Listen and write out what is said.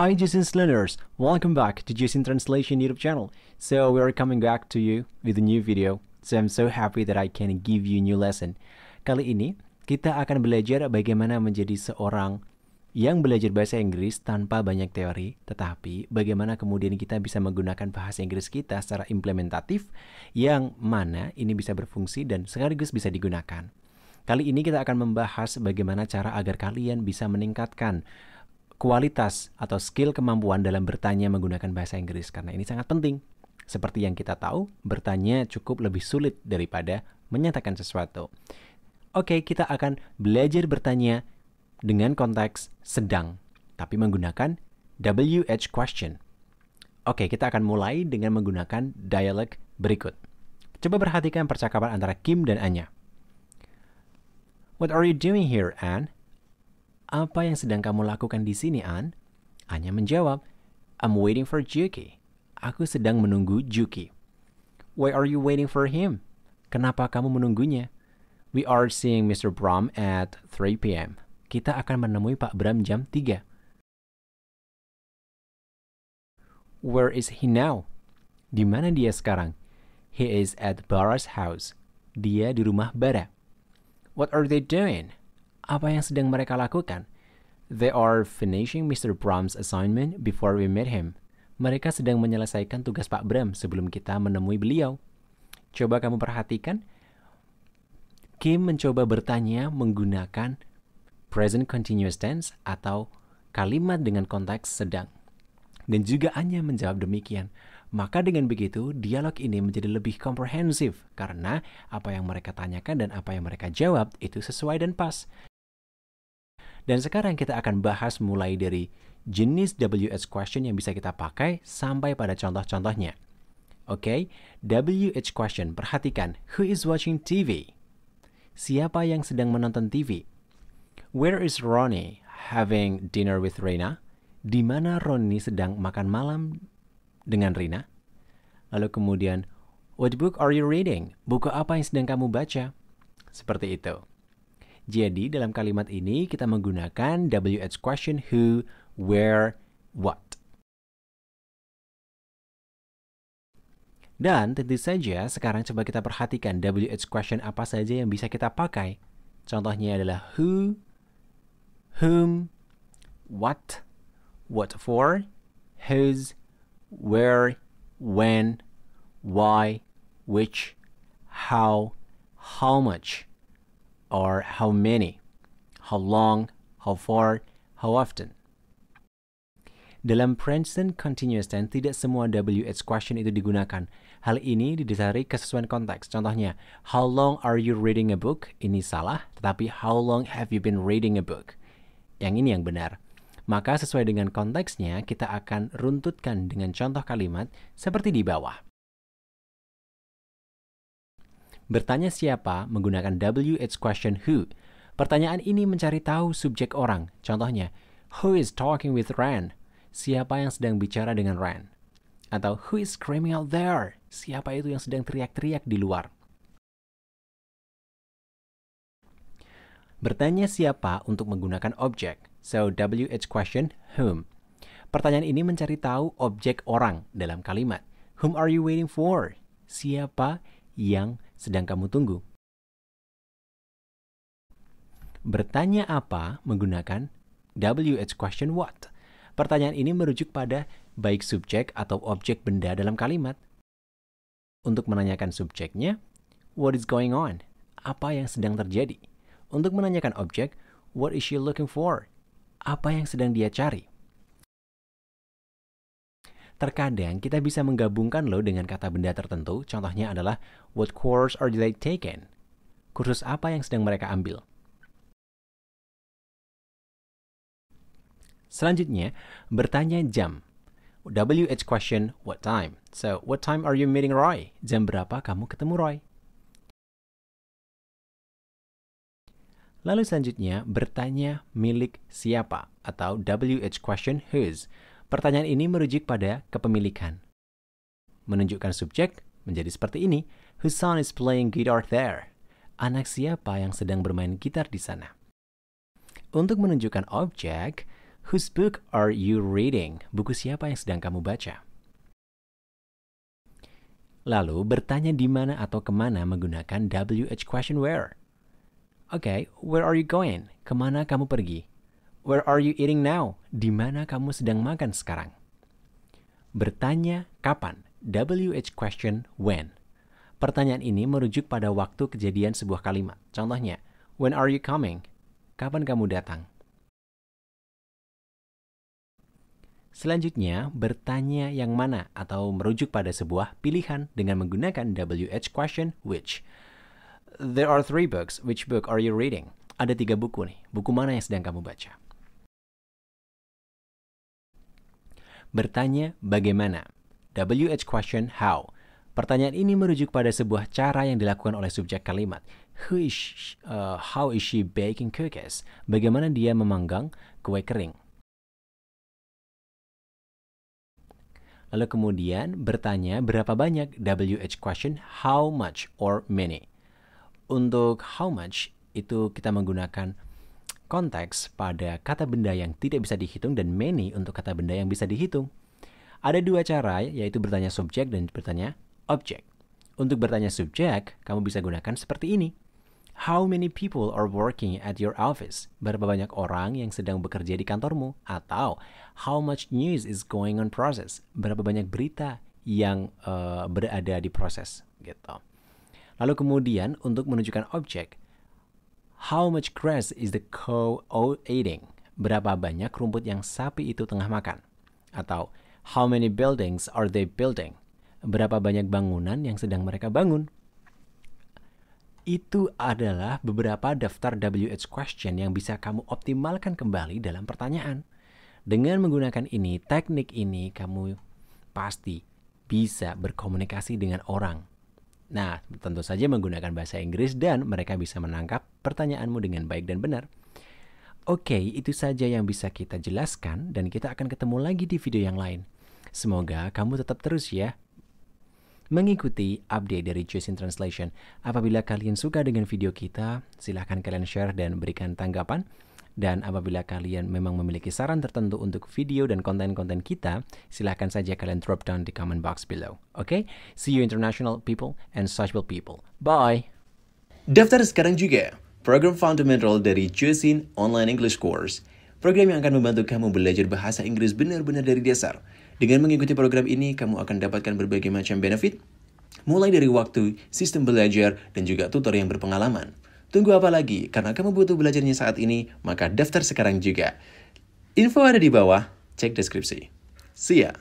Hi Jason learners, welcome back to Jason Translation YouTube channel. So we are coming back to you with a new video. So I'm so happy that I can give you a new lesson. Kali ini kita akan belajar bagaimana menjadi seorang yang belajar bahasa Inggris tanpa banyak teori, tetapi bagaimana kemudian kita bisa menggunakan bahasa Inggris kita secara implementatif yang mana ini bisa berfungsi dan sekaligus bisa digunakan. Kali ini kita akan membahas bagaimana cara agar kalian bisa meningkatkan kualitas atau skill kemampuan dalam bertanya menggunakan bahasa Inggris, karena ini sangat penting. Seperti yang kita tahu, bertanya cukup lebih sulit daripada menyatakan sesuatu. Oke, kita akan belajar bertanya dengan konteks sedang, tapi menggunakan WH question. Oke, kita akan mulai dengan menggunakan dialog berikut. Coba perhatikan percakapan antara Kim dan Anya. What are you doing here, Anne? Apa yang sedang kamu lakukan di sini, Anne? Anya menjawab, I'm waiting for Juki. Aku sedang menunggu Juki. Why are you waiting for him? Kenapa kamu menunggunya? We are seeing Mr. Bram at 3 p.m. Kita akan menemui Pak Bram jam 3. Where is he now? Di mana dia sekarang? He is at Bara's house. Dia di rumah Bara. What are they doing? Apa yang sedang mereka lakukan? They are finishing Mr. Bram's assignment before we meet him. Mereka sedang menyelesaikan tugas Pak Bram sebelum kita menemui beliau. Coba kamu perhatikan. Kim mencoba bertanya menggunakan present continuous tense atau kalimat dengan konteks sedang. Dan juga Anya menjawab demikian. Maka dengan begitu, dialog ini menjadi lebih komprehensif karena apa yang mereka tanyakan dan apa yang mereka jawab itu sesuai dan pas. Dan sekarang kita akan bahas mulai dari jenis WH question yang bisa kita pakai sampai pada contoh-contohnya. Oke, WH question. Perhatikan, who is watching TV? Siapa yang sedang menonton TV? Where is Ronnie having dinner with Rina? Di mana Ronnie sedang makan malam dengan Rina? Lalu kemudian, what book are you reading? Buku apa yang sedang kamu baca? Seperti itu. Jadi dalam kalimat ini kita menggunakan WH question who, where, what. Dan tentu saja sekarang coba kita perhatikan WH question apa saja yang bisa kita pakai. Contohnya adalah who, whom, what for, whose, where, when, why, which, how much, or how many, how long, how far, how often. Dalam present continuous tense, tidak semua WH question itu digunakan. Hal ini didasari kesesuaian konteks. Contohnya, how long are you reading a book? Ini salah, tetapi how long have you been reading a book? Yang ini yang benar. Maka sesuai dengan konteksnya, kita akan runtutkan dengan contoh kalimat seperti di bawah. Bertanya siapa menggunakan WH question who. Pertanyaan ini mencari tahu subjek orang. Contohnya, who is talking with Ran? Siapa yang sedang bicara dengan Ran? Atau who is screaming out there? Siapa itu yang sedang teriak-teriak di luar? Bertanya siapa untuk menggunakan objek. So, WH question, whom. Pertanyaan ini mencari tahu objek orang dalam kalimat. Whom are you waiting for? Siapa yang sedang kamu tunggu? Bertanya apa menggunakan WH question what. Pertanyaan ini merujuk pada baik subjek atau objek benda dalam kalimat. Untuk menanyakan subjeknya, what is going on? Apa yang sedang terjadi? Untuk menanyakan objek, what is she looking for? Apa yang sedang dia cari? Terkadang kita bisa menggabungkan loh dengan kata benda tertentu. Contohnya adalah, what course are they taking? Kursus apa yang sedang mereka ambil? Selanjutnya, bertanya jam. WH question, what time? So, what time are you meeting Roy? Jam berapa kamu ketemu Roy? Lalu selanjutnya, bertanya milik siapa atau WH question whose. Pertanyaan ini merujuk pada kepemilikan. Menunjukkan subjek menjadi seperti ini. Whose son is playing guitar there? Anak siapa yang sedang bermain gitar di sana? Untuk menunjukkan objek, Whose book are you reading? Buku siapa yang sedang kamu baca? Lalu, bertanya di mana atau kemana menggunakan WH question where. Okay, where are you going? Kemana kamu pergi? Where are you eating now? Di mana kamu sedang makan sekarang? Bertanya kapan? WH question when. Pertanyaan ini merujuk pada waktu kejadian sebuah kalimat. Contohnya, when are you coming? Kapan kamu datang? Selanjutnya, bertanya yang mana atau merujuk pada sebuah pilihan dengan menggunakan WH question which. There are 3 books. Which book are you reading? Ada 3 buku nih. Buku mana yang sedang kamu baca? Bertanya bagaimana? WH question how. Pertanyaan ini merujuk pada sebuah cara yang dilakukan oleh subjek kalimat. How is she baking cookies? Bagaimana dia memanggang kue kering? Lalu kemudian bertanya berapa banyak, WH question how much or many. Untuk how much itu kita menggunakan konteks pada kata benda yang tidak bisa dihitung dan many untuk kata benda yang bisa dihitung. Ada 2 cara, yaitu bertanya subjek dan bertanya objek. Untuk bertanya subjek, kamu bisa gunakan seperti ini. How many people are working at your office? Berapa banyak orang yang sedang bekerja di kantormu? Atau how much news is going on process? Berapa banyak berita yang berada di proses? Gitu. Lalu kemudian untuk menunjukkan objek, how much grass is the cow eating? Berapa banyak rumput yang sapi itu tengah makan? Atau how many buildings are they building? Berapa banyak bangunan yang sedang mereka bangun? Itu adalah beberapa daftar WH question yang bisa kamu optimalkan kembali dalam pertanyaan. Dengan menggunakan ini, teknik ini, kamu pasti bisa berkomunikasi dengan orang. Nah, tentu saja menggunakan bahasa Inggris dan mereka bisa menangkap pertanyaanmu dengan baik dan benar. Oke, itu saja yang bisa kita jelaskan dan kita akan ketemu lagi di video yang lain. Semoga kamu tetap terus ya mengikuti update dari Josin Translation. Apabila kalian suka dengan video kita, silahkan kalian share dan berikan tanggapan. Dan apabila kalian memang memiliki saran tertentu untuk video dan konten-konten kita, silahkan saja kalian drop down di comment box below. Okay? See you international people and sociable people. Bye! Daftar sekarang juga program fundamental dari Josin Online English Course. Program yang akan membantu kamu belajar bahasa Inggris benar-benar dari dasar. Dengan mengikuti program ini, kamu akan dapatkan berbagai macam benefit, mulai dari waktu, sistem belajar, dan juga tutor yang berpengalaman. Tunggu apa lagi? Karena kamu butuh belajarnya saat ini, maka daftar sekarang juga. Info ada di bawah, cek deskripsi. See ya!